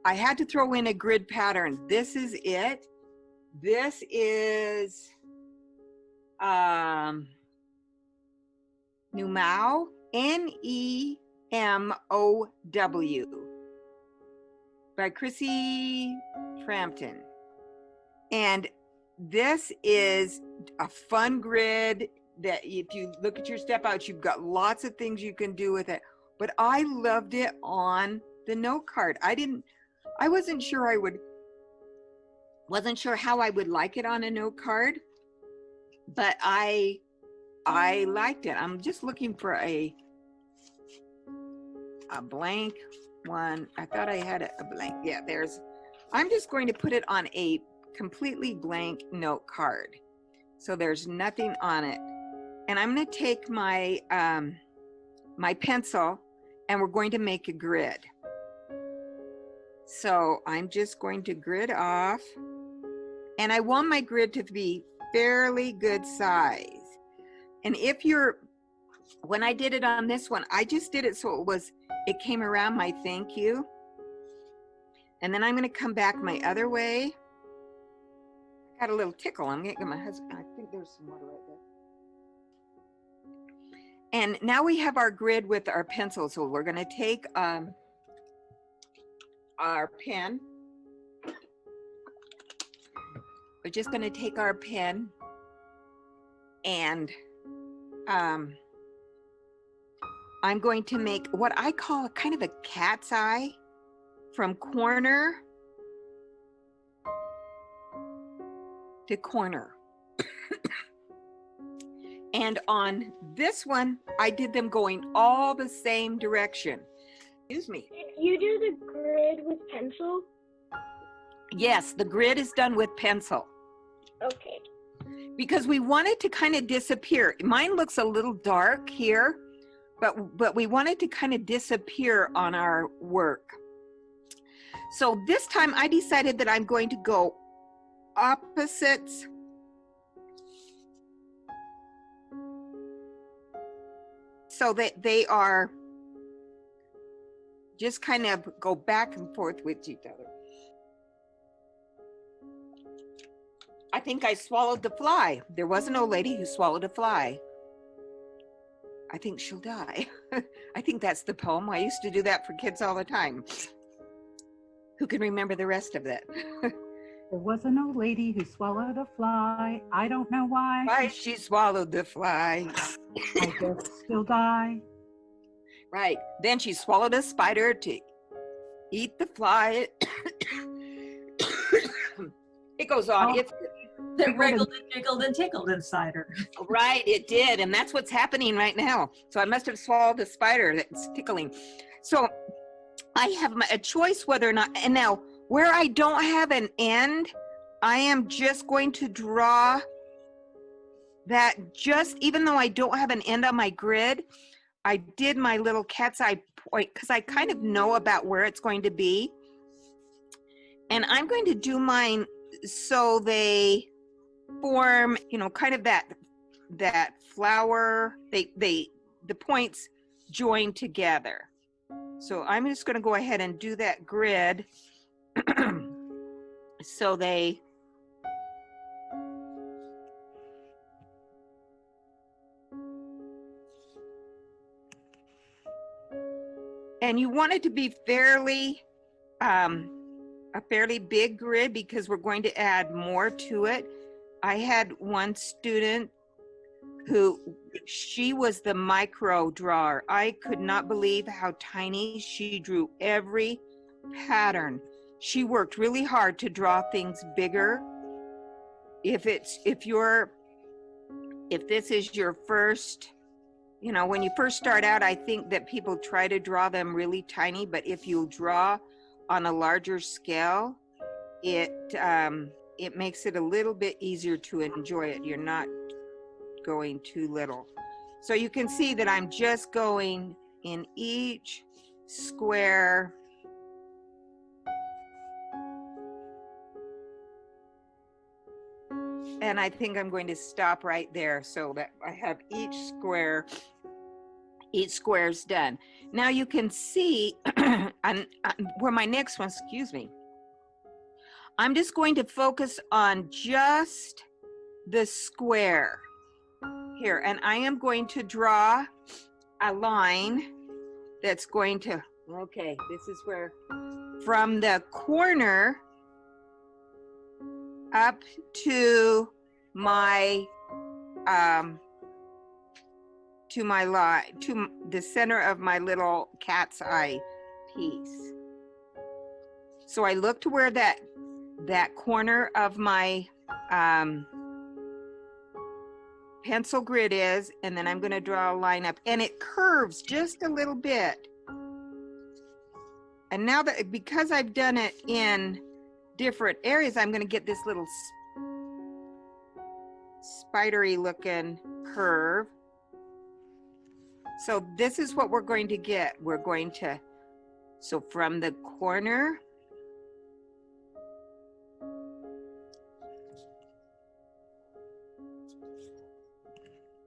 I had to throw in a grid pattern. This is it. This is Nemow, Nemow, by Chrissy Frampton. And this is a fun grid that if you look at your step outs, you've got lots of things you can do with it. But I loved it on the note card. I wasn't sure how I would like it on a note card, but I liked it. I'm just looking for a blank one. I thought I had a blank. Yeah, I'm just going to put it on a completely blank note card. So there's nothing on it. And I'm going to take my my pencil and we're going to make a grid. So I'm just going to grid off, and I want my grid to be fairly good size. And when I did it on this one, I just did it so it came around my thank you. And then I'm going to come back my other way. I got a little tickle. I'm going to get my husband. I think there's some water right there. And now we have our grid with our pencil. So we're going to take our pen. We're just going to take our pen and I'm going to make what I call kind of a cat's eye from corner to corner. And on this one, I did them going all the same direction. Excuse me. Did you do the grid with pencil? Yes, the grid is done with pencil. Okay. Because we want it to kind of disappear. Mine looks a little dark here, but we want it to kind of disappear on our work. So this time I decided that I'm going to go opposites. So that they are just kind of go back and forth with each other. I think I swallowed the fly. There was an old lady who swallowed a fly. I think she'll die. I think that's the poem. I used to do that for kids all the time. Who can remember the rest of that? There was an old lady who swallowed a fly. I don't know why. Why she swallowed the fly. I guess she'll die. Right. Then she swallowed a spider to eat the fly. It goes on. Oh. It wriggled and jiggled and tickled inside her. Right, it did. And that's what's happening right now. So I must have swallowed a spider that's tickling. So I have a choice whether or not, and now where I don't have an end, I am just going to draw that even though I don't have an end on my grid, I did my little cat's eye point because I kind of know about where it's going to be. And I'm going to do mine so they form, kind of that flower, the points join together. So I'm just going to go ahead and do that grid so they and you want it to be a fairly big grid because we're going to add more to it. I had one student she was the micro drawer. I could not believe how tiny she drew every pattern. She worked really hard to draw things bigger. If this is your first, when you first start out, I think that people try to draw them really tiny, but if you draw on a larger scale, it makes it a little bit easier to enjoy it. You're not going too little. So you can see that I'm just going in each square. And I think I'm going to stop right there so that I have each square Each square is done. Now you can see where my next one, excuse me. I'm just going to focus on just the square here, and I am going to draw a line that's going to, okay, this is where, from the corner up to my line, to the center of my little cat's eye piece. So I look to where that corner of my pencil grid is, and then I'm going to draw a line up, and it curves just a little bit. And now that, because I've done it in different areas, I'm going to get this little spidery looking curve. So this is what we're going to get. We're going to, so from the corner,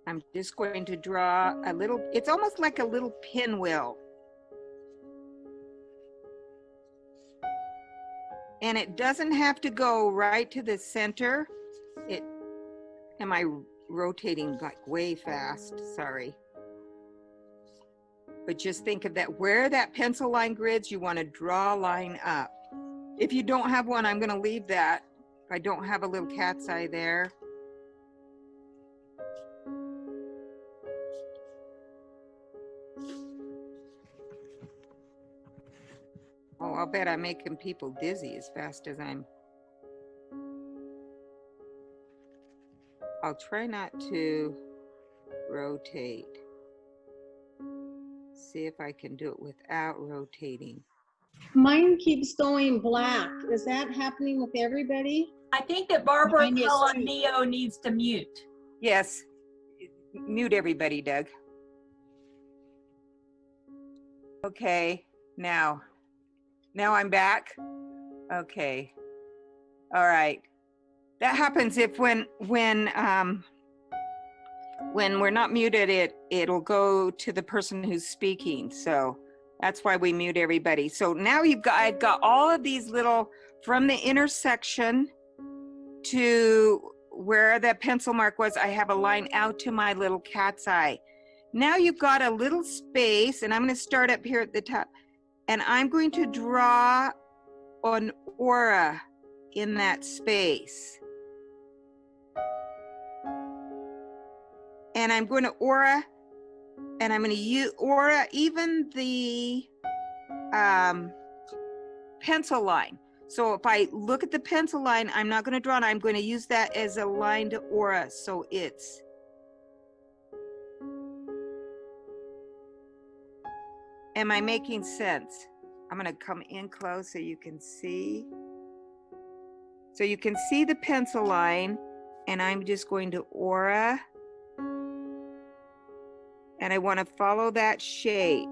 I'm just going to draw a little, it's almost like a little pinwheel. And it doesn't have to go right to the center. Am I rotating like way fast? Sorry. But just think of that, where that pencil line grids, you want to draw a line up. If you don't have one, I'm going to leave that. If I don't have a little cat's eye there. Oh, I'll bet I'm making people dizzy as fast as I'll try not to rotate. See if I can do it without rotating. Mine keeps going black. Is that happening with everybody? I think that Barbara Mine is Pella too. Neo needs to mute. Yes, mute everybody, Doug. Okay, now I'm back. Okay, all right. That happens if when we're not muted, it'll go to the person who's speaking. So that's why we mute everybody. So now I've got all of these little, from the intersection to where that pencil mark was, I have a line out to my little cat's eye. Now you've got a little space, and I'm going to start up here at the top, and I'm going to draw an aura in that space. And I'm going to aura, and I'm going to use aura even the pencil line. So if I look at the pencil line, I'm not going to draw it. I'm going to use that as a line to aura. So it's, am I making sense? I'm going to come in close so you can see. So you can see the pencil line, and I'm just going to aura. And I want to follow that shape.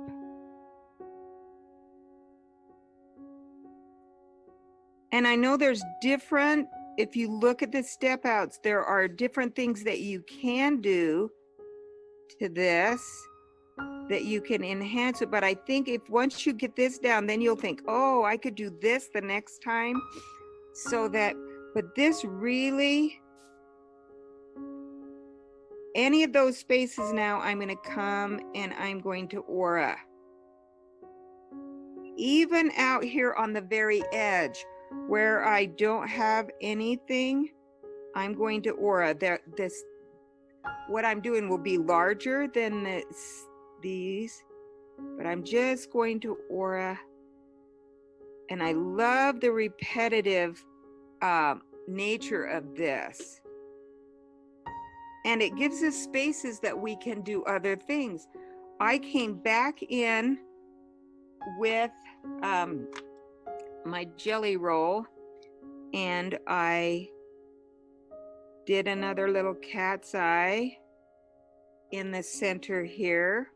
And I know there's different, if you look at the step outs, there are different things that you can do to this, that you can enhance it. But I think if once you get this down, then you'll think, oh, I could do this the next time. So that, but this really, any of those spaces now, I'm going to come and I'm going to aura. Even out here on the very edge where I don't have anything, I'm going to aura. This, what I'm doing will be larger than these, but I'm just going to aura. And I love the repetitive nature of this. And it gives us spaces that we can do other things. I came back in with my jelly roll, and I did another little cat's eye in the center here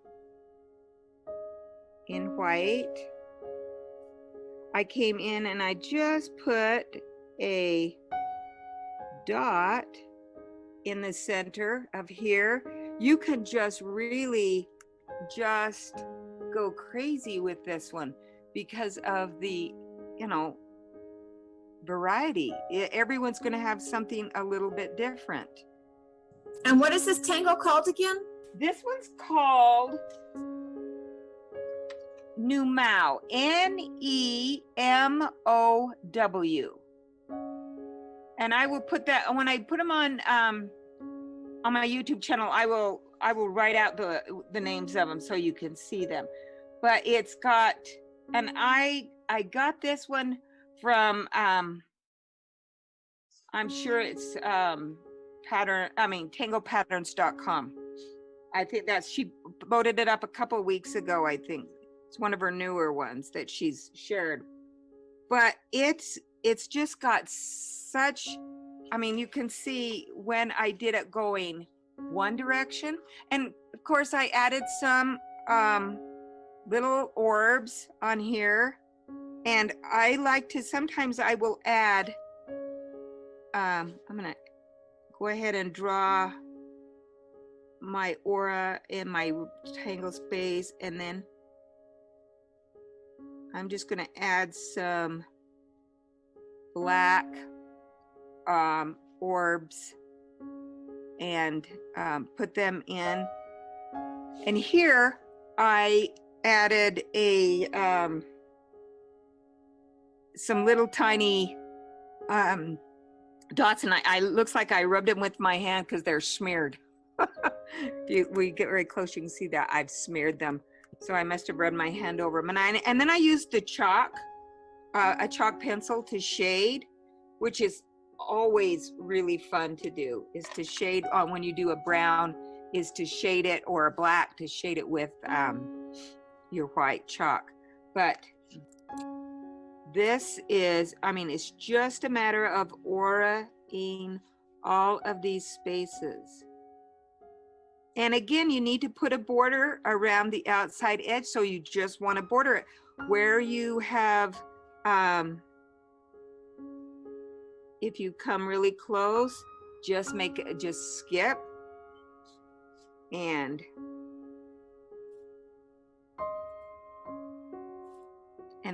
in white. I came in and I just put a dot in the center of here. You can just really just go crazy with this one because of the, you know, variety. Everyone's going to have something a little bit different. And what is this tangle called again? This one's called Nemo, Nemow. And I will put that, when I put them on my YouTube channel, I will write out the names of them so you can see them. But it's got, and I got this one from, I'm sure it's tanglepatterns.com. I think she loaded it up a couple of weeks ago, I think. It's one of her newer ones that she's shared. But it's just got such, I mean, you can see when I did it going one direction. And of course I added some little orbs on here. And I like to, sometimes I will add, I'm gonna go ahead and draw my aura in my tangle space, and then I'm just gonna add some black orbs and put them in. And here I added a some little tiny dots, and I looks like I rubbed them with my hand because they're smeared. If we get very close, you can see that I've smeared them. So I must have rubbed my hand over them. And then I used the chalk, a chalk pencil to shade, which is always really fun to do, is to shade on when you do a brown, is to shade it, or a black to shade it with your white chalk. But this is, I mean, it's just a matter of aura-ing all of these spaces. And again, you need to put a border around the outside edge. So you just want to border it where you have, if you come really close, just skip and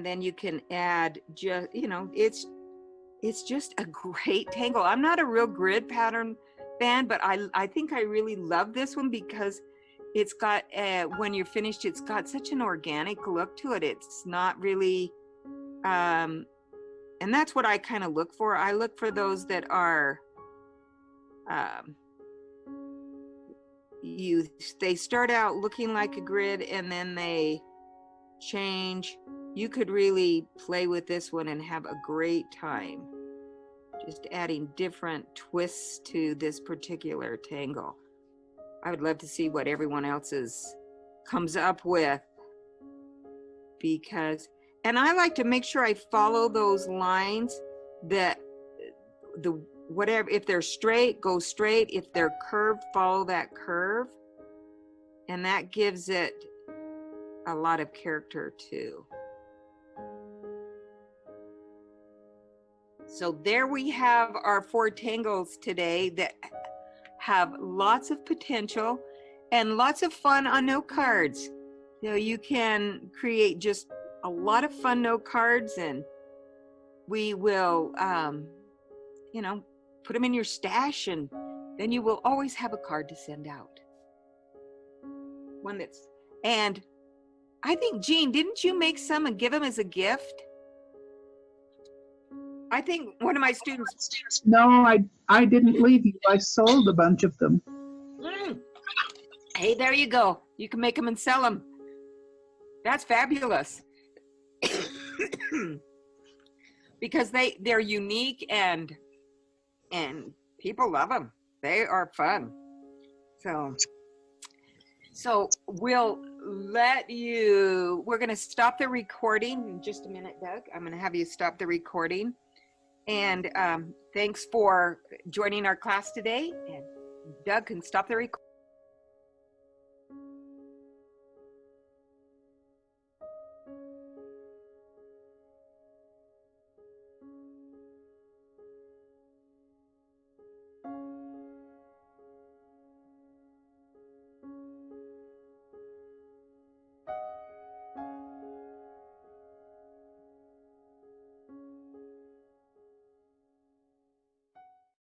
then you can add just, you know, it's just a great tangle. I'm not a real grid pattern fan, but I think I really love this one because it's got, when you're finished, it's got such an organic look to it. It's not really, and that's what I kind of look for. I look for those that are, they start out looking like a grid and then they change. You could really play with this one and have a great time. Just adding different twists to this particular tangle. I would love to see what everyone else's comes up with, because, and I like to make sure I follow those lines, that whatever, if they're straight, go straight. If they're curved, follow that curve. And that gives it a lot of character too. So there we have our 4 tangles today that have lots of potential and lots of fun on note cards. You know, you can create just a lot of fun note cards, and we will, you know, put them in your stash, and then you will always have a card to send out. One that's, and I think, Jean, didn't you make some and give them as a gift? I think one of my students. No, I didn't leave you. I sold a bunch of them. Hey, there you go. You can make them and sell them. That's fabulous. Because they're unique and people love them. They are fun. So we'll let you, we're going to stop the recording in just a minute, Doug. I'm going to have you stop the recording. And thanks for joining our class today. And Doug can stop the recording.